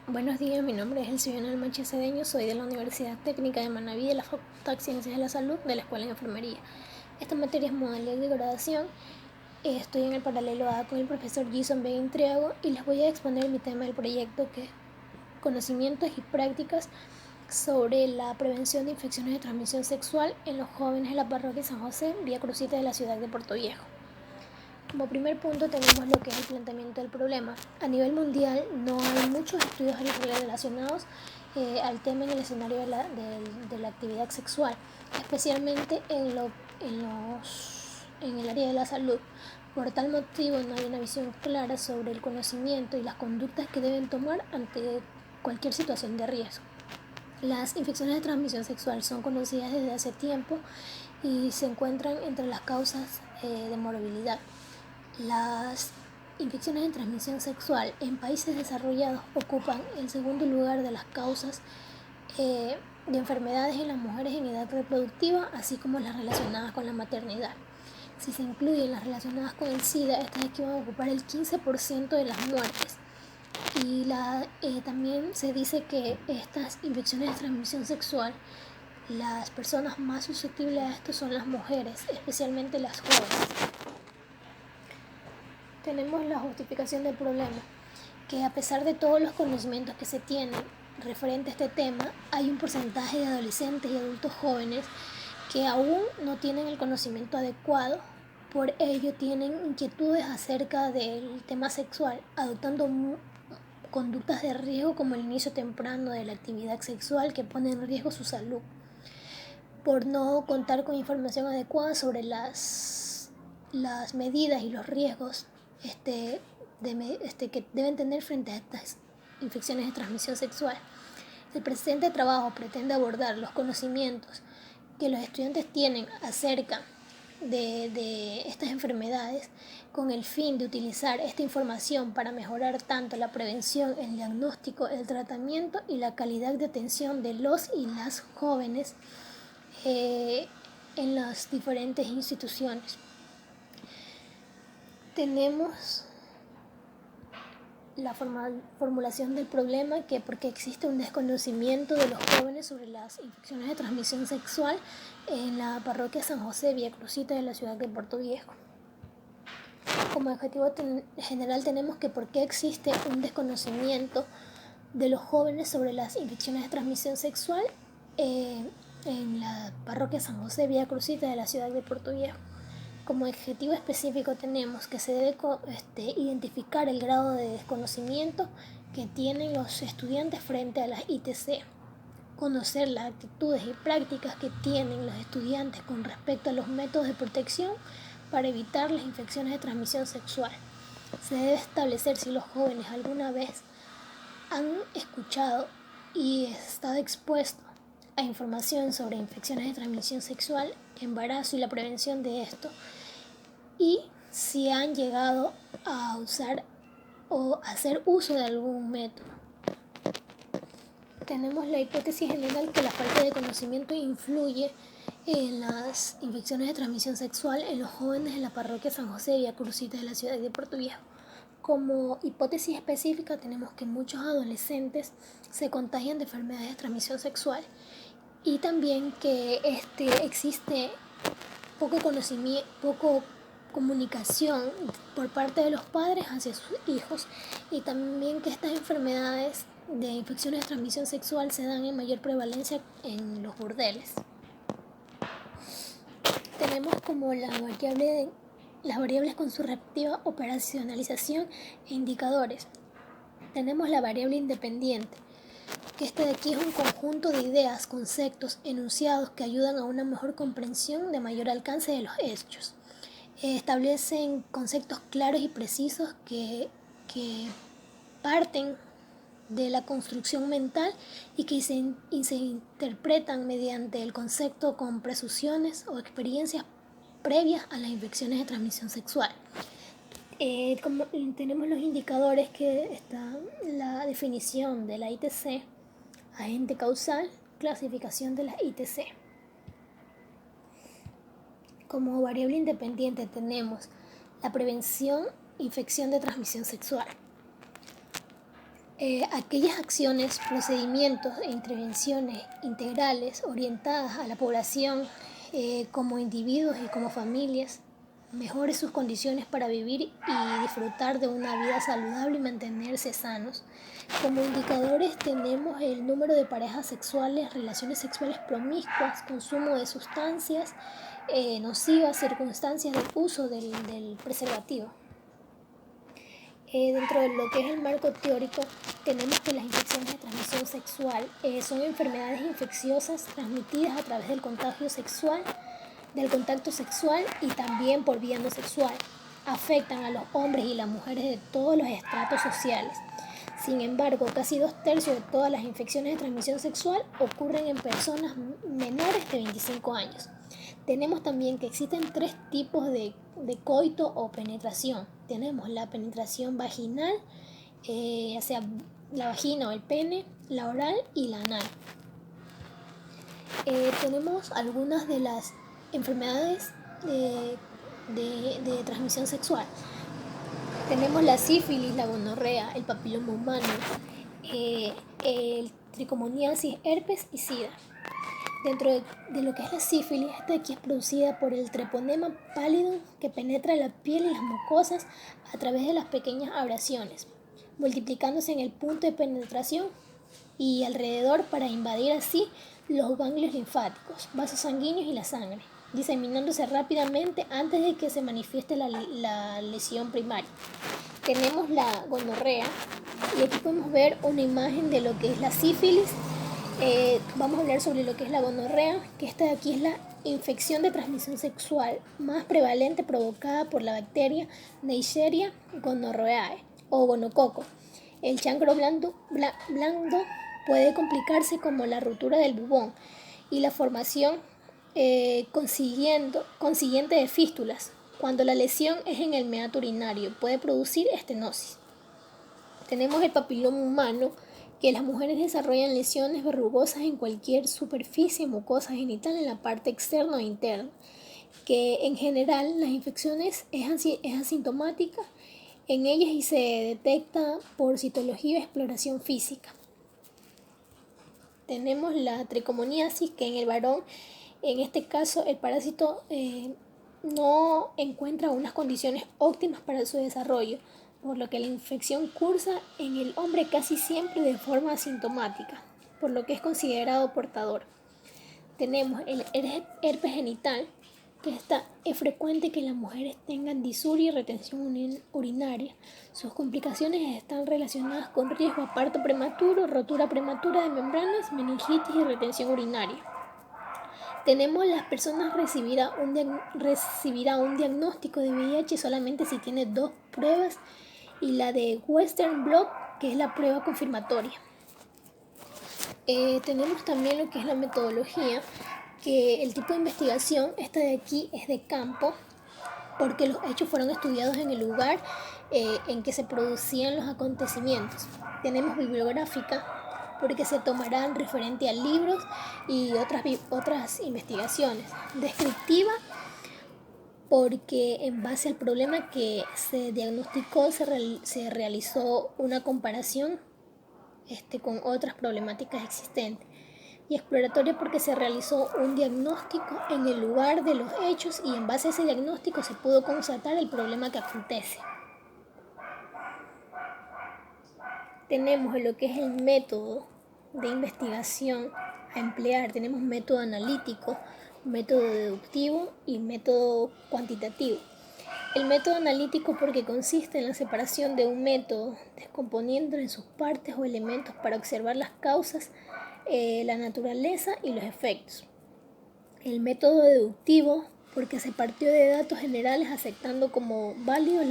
Buenos días, mi nombre es Elcibiana Almachi Cedeño, soy de la Universidad Técnica de Manabí de la Facultad de Ciencias de la Salud de la Escuela de Enfermería. Esta materia es modalidad de graduación. Estoy en el paralelo A con el profesor Jason B. Intriago y les voy a exponer mi tema del proyecto, que es conocimientos y prácticas sobre la prevención de infecciones de transmisión sexual en los jóvenes de la parroquia San José, Vía Crucita de la ciudad de Puerto Viejo. Como primer punto tenemos lo que es el planteamiento del problema. A nivel mundial no hay muchos estudios relacionados al tema en el escenario de la actividad sexual, especialmente en el área de la salud. Por tal motivo no hay una visión clara sobre el conocimiento y las conductas que deben tomar ante cualquier situación de riesgo. Las infecciones de transmisión sexual son conocidas desde hace tiempo y se encuentran entre las causas de morbilidad. Las infecciones de transmisión sexual en países desarrollados ocupan el segundo lugar de las causas de enfermedades en las mujeres en edad reproductiva, así como las relacionadas con la maternidad. Si se incluyen las relacionadas con el SIDA, estas equivalen a ocupar el 15% de las muertes. Y también se dice que estas infecciones de transmisión sexual, las personas más susceptibles a esto son las mujeres, especialmente las jóvenes. Tenemos la justificación del problema, que a pesar de todos los conocimientos que se tienen referente a este tema, hay un porcentaje de adolescentes y adultos jóvenes que aún no tienen el conocimiento adecuado. Por ello tienen inquietudes acerca del tema sexual, adoptando conductas de riesgo como el inicio temprano de la actividad sexual que pone en riesgo su salud, por no contar con información adecuada sobre las medidas y los riesgos que deben tener frente a estas infecciones de transmisión sexual. El presente trabajo pretende abordar los conocimientos que los estudiantes tienen acerca de estas enfermedades, con el fin de utilizar esta información para mejorar tanto la prevención, el diagnóstico, el tratamiento y la calidad de atención de los y las jóvenes en las diferentes instituciones. Tenemos la formulación del problema, que porque existe un desconocimiento de los jóvenes sobre las infecciones de transmisión sexual en la parroquia San José, Vía Crucita de la ciudad de Puerto Viejo. Como objetivo general tenemos que por qué existe un desconocimiento de los jóvenes sobre las infecciones de transmisión sexual en la parroquia San José, Vía Crucita de la ciudad de Puerto Viejo. Como objetivo específico tenemos que se debe identificar el grado de desconocimiento que tienen los estudiantes frente a las ITC, conocer las actitudes y prácticas que tienen los estudiantes con respecto a los métodos de protección para evitar las infecciones de transmisión sexual. Se debe establecer si los jóvenes alguna vez han escuchado y estado expuestos a información sobre infecciones de transmisión sexual, embarazo y la prevención de esto, y si han llegado a usar o hacer uso de algún método. Tenemos la hipótesis general que la falta de conocimiento influye en las infecciones de transmisión sexual en los jóvenes de la parroquia San José Vía Crucita de la ciudad de Puerto Viejo. Como hipótesis específica tenemos que muchos adolescentes se contagian de enfermedades de transmisión sexual, y también que existe poco comunicación por parte de los padres hacia sus hijos, y también que estas enfermedades de infecciones de transmisión sexual se dan en mayor prevalencia en los burdeles. Tenemos como las variables con su respectiva operacionalización e indicadores. Tenemos la variable independiente, que de aquí es un conjunto de ideas, conceptos, enunciados que ayudan a una mejor comprensión de mayor alcance de los hechos. Establecen conceptos claros y precisos que parten de la construcción mental y que se interpretan mediante el concepto con presunciones o experiencias previas a las infecciones de transmisión sexual. Como tenemos los indicadores, que está la definición de la ITC, agente causal, clasificación de las ITC. Como variable independiente tenemos la prevención, infección de transmisión sexual. Aquellas acciones, procedimientos e intervenciones integrales orientadas a la población como individuos y como familias, mejore sus condiciones para vivir y disfrutar de una vida saludable y mantenerse sanos. Como indicadores tenemos el número de parejas sexuales, relaciones sexuales promiscuas, consumo de sustancias nocivas, circunstancias del uso del preservativo. Dentro de lo que es el marco teórico, tenemos que las infecciones de transmisión sexual son enfermedades infecciosas transmitidas a través del contagio sexual, del contacto sexual y también por vía no sexual. Afectan a los hombres y las mujeres de todos los estratos sociales. Sin embargo, casi 2/3 de todas las infecciones de transmisión sexual ocurren en personas menores de 25 años. Tenemos también que existen 3 tipos de coito o penetración. Tenemos la penetración vaginal, ya sea la vagina o el pene, la oral y la anal. Tenemos algunas de las enfermedades de transmisión sexual. Tenemos la sífilis, la gonorrea, el papiloma humano, el tricomoniasis, herpes y sida. Dentro de lo que es la sífilis, esta aquí es producida por el treponema pallidum que penetra la piel y las mucosas a través de las pequeñas abrasiones, multiplicándose en el punto de penetración y alrededor para invadir así los ganglios linfáticos, vasos sanguíneos y la sangre, diseminándose rápidamente antes de que se manifieste la lesión primaria. Tenemos la gonorrea y aquí podemos ver una imagen de lo que es la sífilis. Vamos a hablar sobre lo que es la gonorrea, que esta de aquí es la infección de transmisión sexual más prevalente provocada por la bacteria Neisseria gonorrhoeae o gonococo. El chancro blando puede complicarse como la ruptura del bubón y la formación consiguiente de fístulas. Cuando la lesión es en el meato urinario, puede producir estenosis. Tenemos el papiloma humano, que las mujeres desarrollan lesiones verrugosas en cualquier superficie mucosa genital en la parte externa o interna, que en general las infecciones es asintomática en ellas y se detecta por citología o exploración física. Tenemos la tricomoniasis, que en el varón, en este caso, el parásito no encuentra unas condiciones óptimas para su desarrollo, por lo que la infección cursa en el hombre casi siempre de forma asintomática, por lo que es considerado portador. Tenemos el herpes genital, que es frecuente que las mujeres tengan disuria y retención urinaria. Sus complicaciones están relacionadas con riesgo a parto prematuro, rotura prematura de membranas, meningitis y retención urinaria. Tenemos las personas recibirá un diagnóstico de VIH solamente si tiene 2 pruebas y la de Western blot, que es la prueba confirmatoria. Tenemos también lo que es la metodología, que el tipo de investigación, esta de aquí es de campo, porque los hechos fueron estudiados en el lugar en que se producían los acontecimientos. Tenemos bibliográfica, porque se tomarán referente a libros y otras investigaciones. Descriptiva, porque en base al problema que se diagnosticó se realizó una comparación con otras problemáticas existentes. Y exploratoria, porque se realizó un diagnóstico en el lugar de los hechos y en base a ese diagnóstico se pudo constatar el problema que acontece. Tenemos lo que es el método de investigación a emplear. Tenemos método analítico, método deductivo y método cuantitativo. El método analítico, porque consiste en la separación de un método, descomponiéndolo en sus partes o elementos para observar las causas, la naturaleza y los efectos. El método deductivo, porque se partió de datos generales aceptando como válido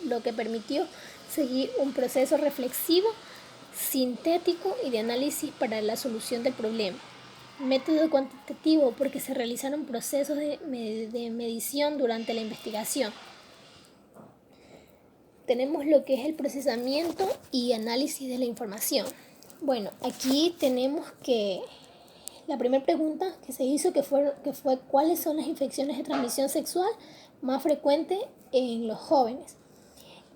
lo que permitió seguir un proceso reflexivo, sintético y de análisis para la solución del problema. Método cuantitativo, porque se realizaron procesos de medición durante la investigación. Tenemos lo que es el procesamiento y análisis de la información. Bueno, aquí tenemos que la primera pregunta que se hizo que fue ¿cuáles son las infecciones de transmisión sexual más frecuentes en los jóvenes?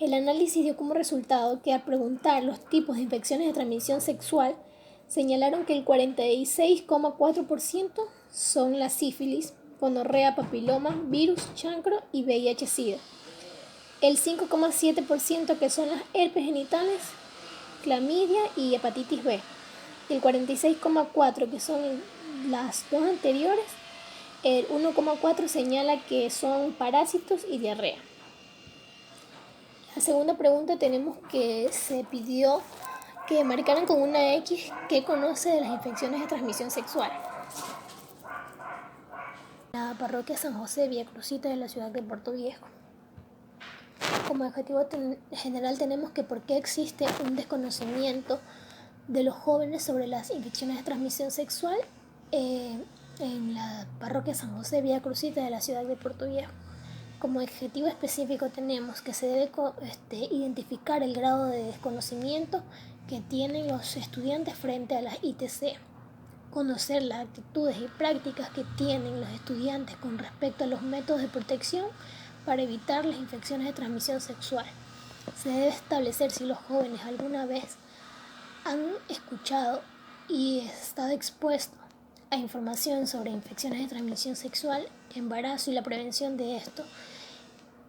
El análisis dio como resultado que al preguntar los tipos de infecciones de transmisión sexual, señalaron que el 46,4% son la sífilis, gonorrea, papiloma, virus, chancro y VIH-Sida. El 5,7% que son las herpes genitales, clamidia y hepatitis B. El 46,4% que son las dos anteriores. El 1,4% señala que son parásitos y diarrea. La segunda pregunta tenemos que se pidió que marcaran con una X qué conoce de las infecciones de transmisión sexual. La parroquia San José Viacrucita de la ciudad de Puerto Viejo. Como objetivo general tenemos que por qué existe un desconocimiento de los jóvenes sobre las infecciones de transmisión sexual en la parroquia San José Viacrucita de la ciudad de Puerto Viejo. Como objetivo específico tenemos que se debe identificar el grado de desconocimiento que tienen los estudiantes frente a las ITC, conocer las actitudes y prácticas que tienen los estudiantes con respecto a los métodos de protección para evitar las infecciones de transmisión sexual. Se debe establecer si los jóvenes alguna vez han escuchado y estado expuestos a información sobre infecciones de transmisión sexual, embarazo y la prevención de esto,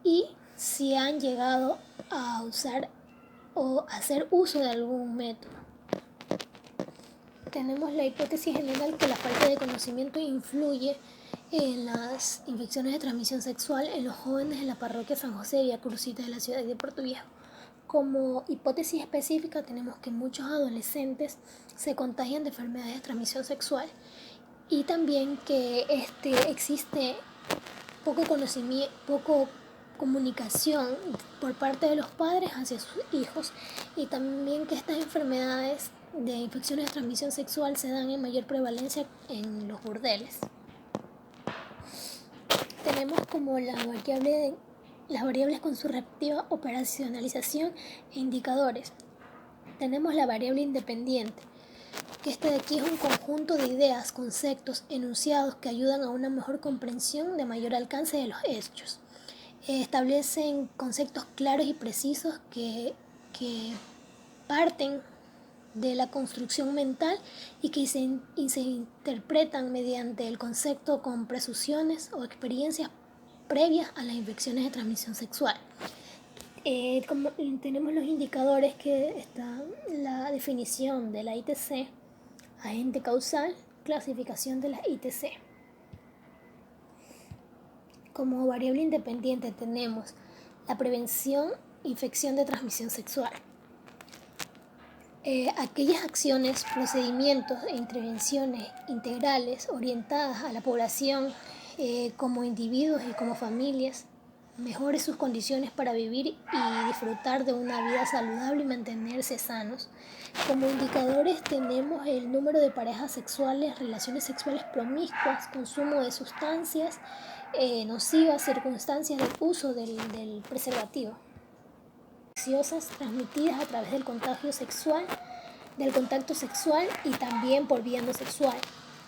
y si han llegado a usar o hacer uso de algún método. Tenemos la hipótesis general que la falta de conocimiento influye en las infecciones de transmisión sexual en los jóvenes de la parroquia San José Viacrucita de la ciudad de Puerto Viejo. Como hipótesis específica tenemos que muchos adolescentes se contagian de enfermedades de transmisión sexual y también que existe poco conocimiento, poco comunicación por parte de los padres hacia sus hijos, y también que estas enfermedades de infecciones de transmisión sexual se dan en mayor prevalencia en los burdeles. Tenemos como las variables con su respectiva operacionalización e indicadores. Tenemos la variable independiente, que de aquí es un conjunto de ideas, conceptos, enunciados que ayudan a una mejor comprensión de mayor alcance de los hechos. Establecen conceptos claros y precisos que parten de la construcción mental y que se interpretan mediante el concepto con presunciones o experiencias previas a las infecciones de transmisión sexual. Como tenemos los indicadores, que está la definición de la ITC, agente causal, clasificación de las ITC. Como variable independiente tenemos la prevención, infección de transmisión sexual. Aquellas acciones, procedimientos e intervenciones integrales orientadas a la población como individuos y como familias, mejore sus condiciones para vivir y disfrutar de una vida saludable y mantenerse sanos. Como indicadores tenemos el número de parejas sexuales, relaciones sexuales promiscuas, consumo de sustancias nocivas, circunstancias del uso del preservativo. Infecciosas transmitidas a través del contagio sexual, del contacto sexual y también por vía no sexual.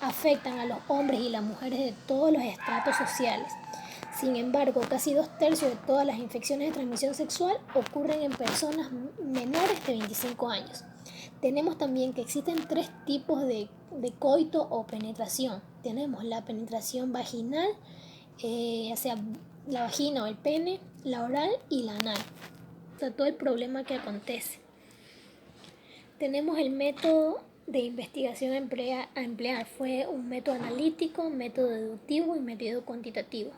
Afectan a los hombres y las mujeres de todos los estratos sociales. Sin embargo, casi 2/3 de todas las infecciones de transmisión sexual ocurren en personas menores de 25 años. Tenemos también que existen 3 tipos de coito o penetración. Tenemos la penetración vaginal, ya sea la vagina o el pene, la oral y la anal. O sea, todo el problema que acontece. Tenemos el método de investigación a emplear. Fue un método analítico, método deductivo y método cuantitativo.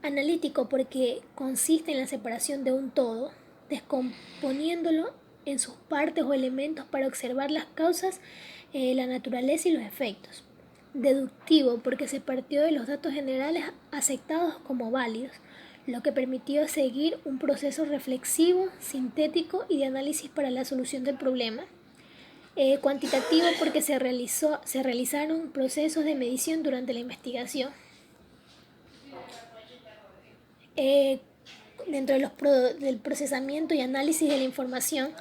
Analítico porque consiste en la separación de un todo, descomponiéndolo en sus partes o elementos para observar las causas, la naturaleza y los efectos. Deductivo porque se partió de los datos generales aceptados como válidos, lo que permitió seguir un proceso reflexivo, sintético y de análisis para la solución del problema. Cuantitativo porque se realizaron procesos de medición durante la investigación. Dentro del procesamiento y análisis de la información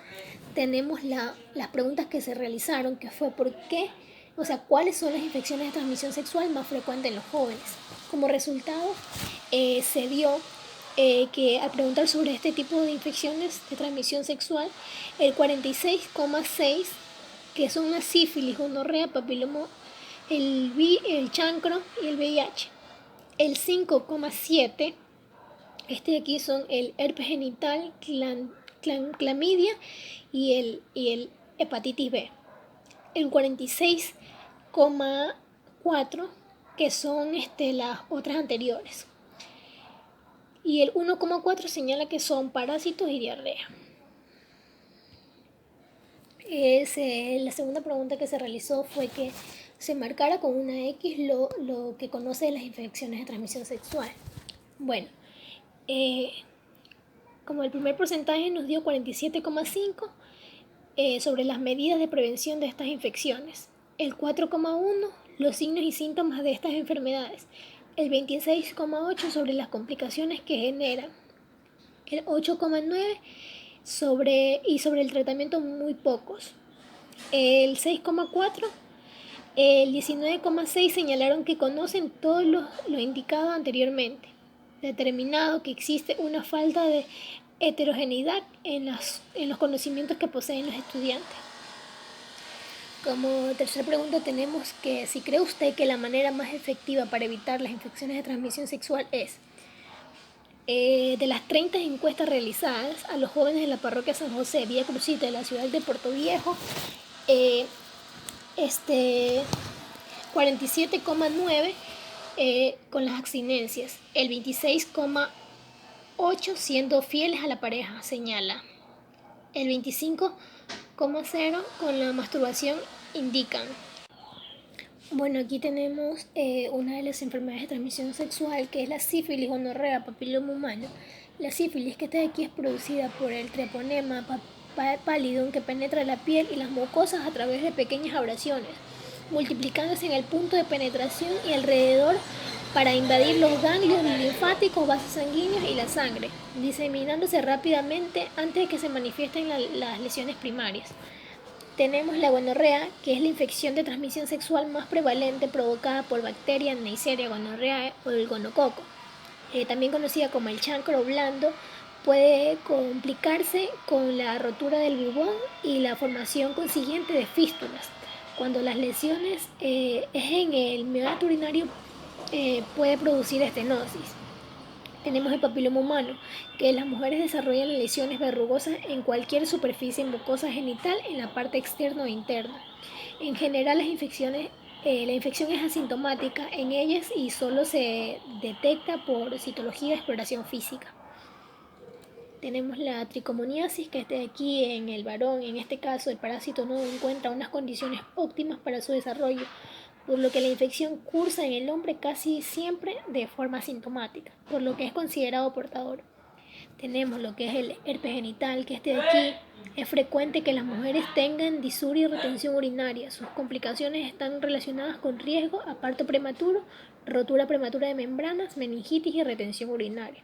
tenemos las preguntas que se realizaron, que fue ¿por qué? O sea, ¿cuáles son las infecciones de transmisión sexual más frecuentes en los jóvenes? Como resultado, se vio que al preguntar sobre este tipo de infecciones de transmisión sexual, el 46,6, que son la sífilis, gonorrea, papiloma, el chancro y el VIH. El 5,7, este de aquí son el herpes genital, clamidia y el hepatitis B. El 46,4, que son las otras anteriores. Y el 1,4 señala que son parásitos y diarrea. La segunda pregunta que se realizó fue que se marcara con una X lo que conoce de las infecciones de transmisión sexual. Bueno, como el primer porcentaje nos dio 47,5 sobre las medidas de prevención de estas infecciones. El 4,1 los signos y síntomas de estas enfermedades. El 26,8 sobre las complicaciones que generan. El 8,9 sobre el tratamiento muy pocos. El 6,4, el 19,6 señalaron que conocen todo lo indicado anteriormente, determinado que existe una falta de heterogeneidad en los conocimientos que poseen los estudiantes. Como tercera pregunta tenemos que si cree usted que la manera más efectiva para evitar las infecciones de transmisión sexual es: de las 30 encuestas realizadas a los jóvenes de la parroquia San José Villa Crucita de la ciudad de Puerto Viejo, 47,9 con las abstinencias, el 26,8 siendo fieles a la pareja, señala. El 25,0 con la masturbación indican. Bueno, aquí tenemos una de las enfermedades de transmisión sexual, que es la sífilis, gonorrea, papiloma humano. La sífilis, que está aquí, es producida por el treponema pallidum, que penetra la piel y las mucosas a través de pequeñas abrasiones, multiplicándose en el punto de penetración y alrededor para invadir los ganglios linfáticos, vasos sanguíneos y la sangre, diseminándose rápidamente antes de que se manifiesten las lesiones primarias. Tenemos la gonorrea, que es la infección de transmisión sexual más prevalente provocada por bacteria Neisseria gonorrhoeae o el gonococo, también conocida como el chancro blando. Puede complicarse con la rotura del bubón y la formación consiguiente de fístulas. Cuando las lesiones es en el meato urinario, puede producir estenosis. Tenemos el papiloma humano, que las mujeres desarrollan lesiones verrugosas en cualquier superficie mucosa genital en la parte externa o interna. En general, la infección es asintomática en ellas y solo se detecta por citología de exploración física. Tenemos la tricomoniasis, que está aquí en el varón. En este caso, el parásito no encuentra unas condiciones óptimas para su desarrollo, por lo que la infección cursa en el hombre casi siempre de forma asintomática, por lo que es considerado portador. Tenemos lo que es el herpes genital, que de aquí es frecuente que las mujeres tengan disuria y retención urinaria. Sus complicaciones están relacionadas con riesgo a parto prematuro, rotura prematura de membranas, meningitis y retención urinaria.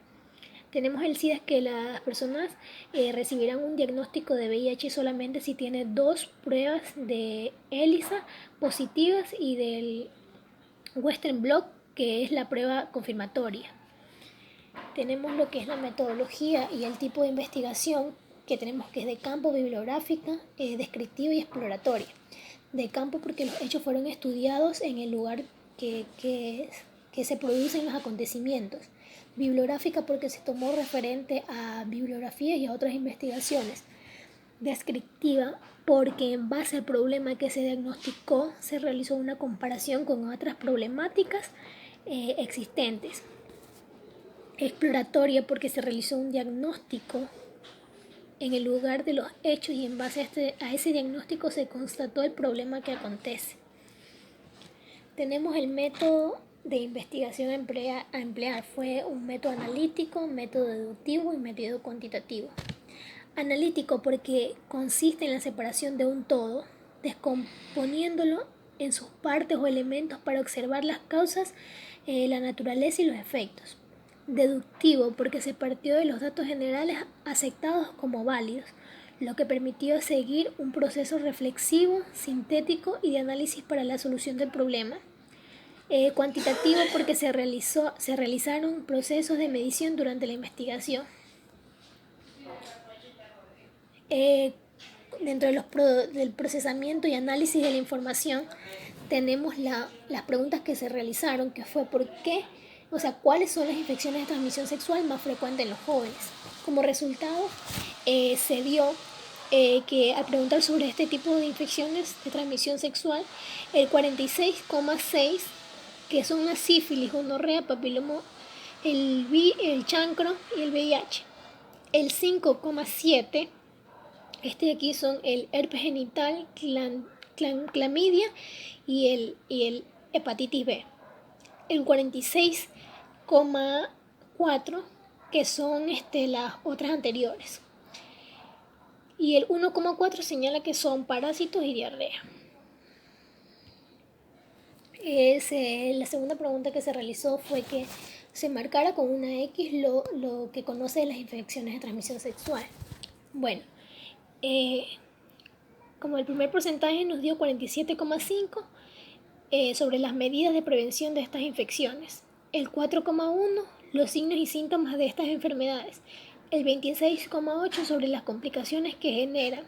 Tenemos el SIDA, que las personas recibirán un diagnóstico de VIH solamente si tiene 2 pruebas de ELISA positivas y del Western Blot, que es la prueba confirmatoria. Tenemos lo que es la metodología y el tipo de investigación, que tenemos que es de campo, bibliográfica, descriptiva y exploratoria. De campo porque los hechos fueron estudiados en el lugar que se producen los acontecimientos. Bibliográfica porque se tomó referente a bibliografías y a otras investigaciones. Descriptiva porque en base al problema que se diagnosticó se realizó una comparación con otras problemáticas existentes. Exploratoria porque se realizó un diagnóstico en el lugar de los hechos y en base a ese diagnóstico se constató el problema que acontece. Tenemos el método de investigación a emplear. Fue un método analítico, método deductivo y método cuantitativo. Analítico porque consiste en la separación de un todo, descomponiéndolo en sus partes o elementos para observar las causas, la naturaleza y los efectos. Deductivo porque se partió de los datos generales aceptados como válidos, lo que permitió seguir un proceso reflexivo, sintético y de análisis para la solución del problema. Cuantitativo porque se realizaron procesos de medición durante la investigación. Dentro del procesamiento y análisis de la información tenemos las preguntas que se realizaron, que fue por qué, cuáles son las infecciones de transmisión sexual más frecuentes en los jóvenes. Como resultado, se vio que al preguntar sobre este tipo de infecciones de transmisión sexual, el 46,6%, que son la sífilis, gonorrea, papiloma, el chancro y el VIH. El 5,7%, de aquí son el herpes genital, clamidia y el hepatitis B. El 46,4%, que son las otras anteriores. Y el 1,4% señala que son parásitos y diarrea. La segunda pregunta que se realizó fue que se marcara con una X lo que conoce de las infecciones de transmisión sexual. Bueno, como el primer porcentaje nos dio 47,5%, sobre las medidas de prevención de estas infecciones. El 4,1%, los signos y síntomas de estas enfermedades. El 26,8% sobre las complicaciones que generan.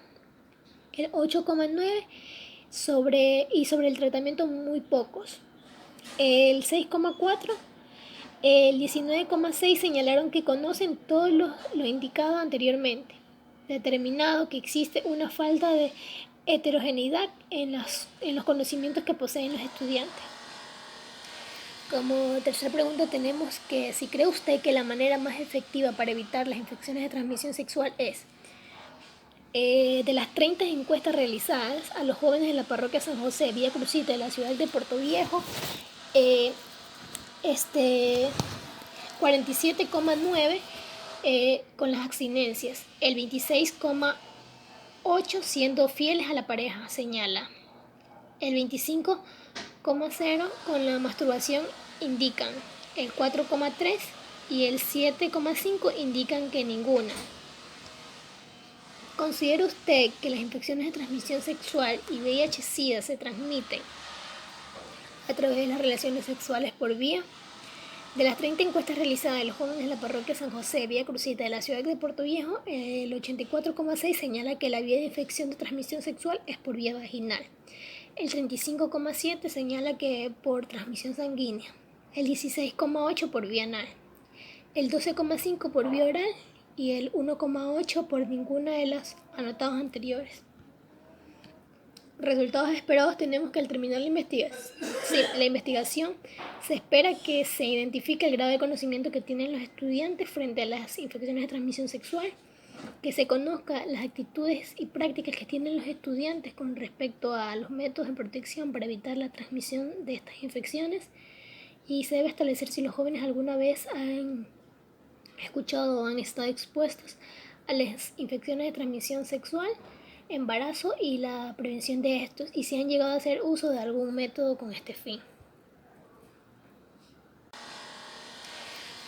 El 8,9% sobre el tratamiento muy pocos. El 6,4%, el 19,6% señalaron que conocen todo lo indicado anteriormente, determinado que existe una falta de heterogeneidad en los conocimientos que poseen los estudiantes. Como tercera pregunta tenemos que si cree usted que la manera más efectiva para evitar las infecciones de transmisión sexual es. De las 30 encuestas realizadas a los jóvenes de la parroquia San José, Villa Crucita de la ciudad de Puerto Viejo, 47,9% con las abstinencias, el 26,8% siendo fieles a la pareja, señala. El 25,0% con la masturbación indican, el 4,3% y el 7,5% indican que ninguna. ¿Considera usted que las infecciones de transmisión sexual y VIH-Sida se transmiten a través de las relaciones sexuales por vía? De las 30 encuestas realizadas a los jóvenes de la parroquia San José, Villa Crucita de la ciudad de Puerto Viejo, el 84,6% señala que la vía de infección de transmisión sexual es por vía vaginal. El 35,7% señala que por transmisión sanguínea. El 16,8% por vía anal. El 12,5% por vía oral y el 1,8% por ninguna de las anotadas anteriores. Resultados esperados tenemos que al terminar la investigación se espera que se identifique el grado de conocimiento que tienen los estudiantes frente a las infecciones de transmisión sexual, que se conozca las actitudes y prácticas que tienen los estudiantes con respecto a los métodos de protección para evitar la transmisión de estas infecciones, y se debe establecer si los jóvenes alguna vez han escuchado o han estado expuestos a las infecciones de transmisión sexual, embarazo y la prevención de estos, y si han llegado a hacer uso de algún método con este fin.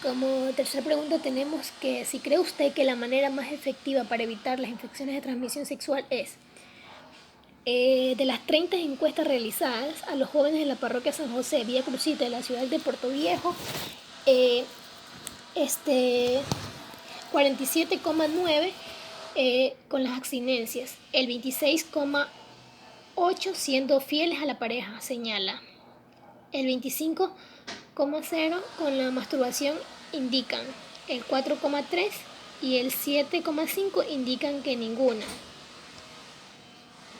Como tercera pregunta tenemos que si cree usted que la manera más efectiva para evitar las infecciones de transmisión sexual es. De las 30 encuestas realizadas a los jóvenes de la parroquia San José, Villa Crucita de la ciudad de Puerto Viejo, 47,9% con las abstinencias, el 26,8% siendo fieles a la pareja, señala. El 25,0% con la masturbación indican, el 4,3% y el 7,5% indican que ninguna.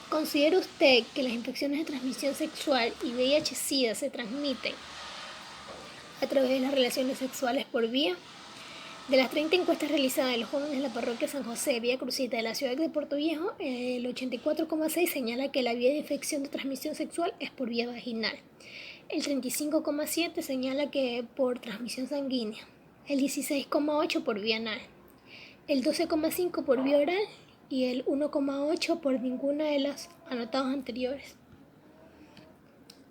¿Considera usted que las infecciones de transmisión sexual y VIH-Sida se transmiten a través de las relaciones sexuales por vía? De las 30 encuestas realizadas a los jóvenes de la parroquia San José, Villa Crucita de la ciudad de Puerto Viejo, el 84,6% señala que la vía de infección de transmisión sexual es por vía vaginal. El 35,7% señala que por transmisión sanguínea. El 16,8% por vía anal. El 12,5% por vía oral y el 1,8% por ninguna de las anotadas anteriores.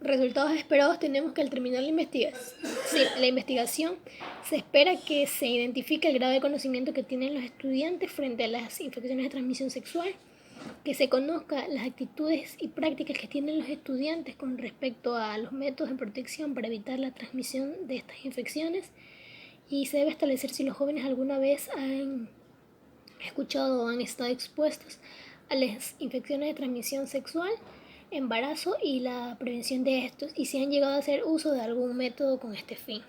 Resultados esperados tenemos que al terminar la investigación se espera que se identifique el grado de conocimiento que tienen los estudiantes frente a las infecciones de transmisión sexual, que se conozca las actitudes y prácticas que tienen los estudiantes con respecto a los métodos de protección para evitar la transmisión de estas infecciones, y se debe establecer si los jóvenes alguna vez han escuchado o han estado expuestos a las infecciones de transmisión sexual, embarazo y la prevención de estos, y si han llegado a hacer uso de algún método con este fin.